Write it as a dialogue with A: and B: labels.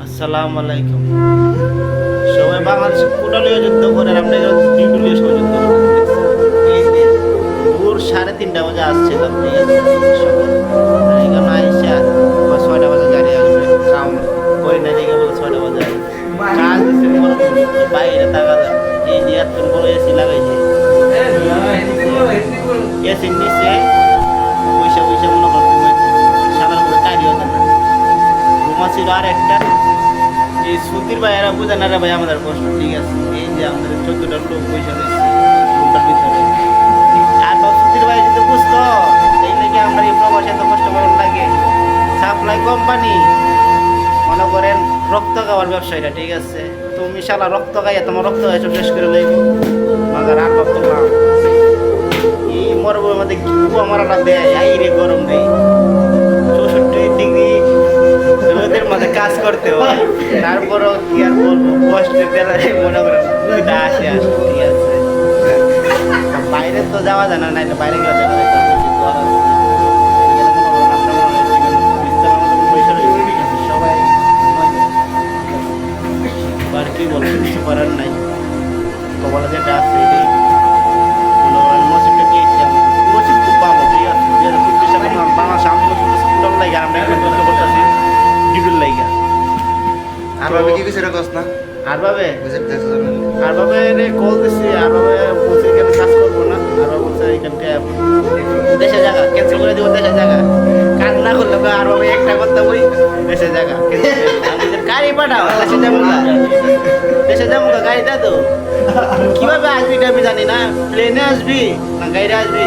A: আসসালামু আলাইকুম। সবাই বাংলাদেশ কোটালীয় যুদ্ধ করে আমরা টিটুলিও সবাই যুদ্ধ করতেছি। এই যে ভোর 3:30 বাজে আসছিলাম, ঠিক আছে? সকাল এখানে আইসা 6টা বাজে গাড়ি আসবে, কাম করি না দেখে বলে 6টা বাজে আসবে। কাজ দিচ্ছে মরুভূমি, বাইরে তাকা যায়। এই যে এত বড় এসি লাগাইছে, এসির নিচে পয়সা পয়সা মনে করো ঘুমাইছে, সাদার মধ্যে কারি হতো না, ঘুমা ছিল। আর একটা এই সুতির ভাইয়েরা বুঝে না রে ভাই আমাদের কষ্ট, ঠিক আছে? এই যে আমাদের 14টা লোক পয়সা রয়েছে রুমটার ভিতরে, আর সুতির ভাই যদি বুঝতো এই লেগে আমরা এই প্রবাসে এত কষ্ট করার লাগে। সাপ্লাই কোম্পানি মনে করেন রক্ত খাওয়ার ব্যবসায়ীরা, ঠিক আছে? তুমি শালা রক্ত খাইয়া তোমার রক্ত খাইছো শেষ করে লইব, মাগার আর ভাবতো না। এই মরবো আমাদের কি মারাটা দেয়, এই রে গরম দেয় 64 ডিগ্রি রোদের মধ্যে কাজ করতে হয়। তারপরেও কি আর বলবো, কষ্টের বেলায় মনে করেন আসে আসে, ঠিক আছে? বাইরে তো যাওয়া যায় না, নাইলে বাইরে গেলে দেখা যায় জ্বর আছে। এখানে মনে করেন আমরা মনে হয় বিছানার মধ্যে বসে রয়েছি, ঠিক আছে? সবাই আর কি বলবো, কিছু করার নাই। কপালে যেটা আছে এটাই মনে করেন। নসিবটা কি নসিব খুব ভালো, ঠিক আছে? 2024 সালে বাংলাদেশ আন্দোলন স্কুল লাগে আমরা এখন করতে করতেছি ডিবির লাইগা।
B: আর ভাবে কি কিছু রাখছ না?
A: আর ভাবে
B: বুঝতে পারছ না?
A: আর ভাবে রে কল দিছি, আর ভাবে বলছে এখানে কাজ করবো না, আর ভাবে বলছে এখানকে দেশে জায়গা ক্যান্সেল করে দিব, দেশে জায়গা কাজ না করলে আর ভাবে একটা কথা ওই দেশে জায়গা গাড়ি পাঠাও, দেশে যাবো না, দেশে যাবো না, গাড়িটা তো কিভাবে আসবি এটা আমি জানি না। প্লেনে আসবি না গাড়িতে আসবি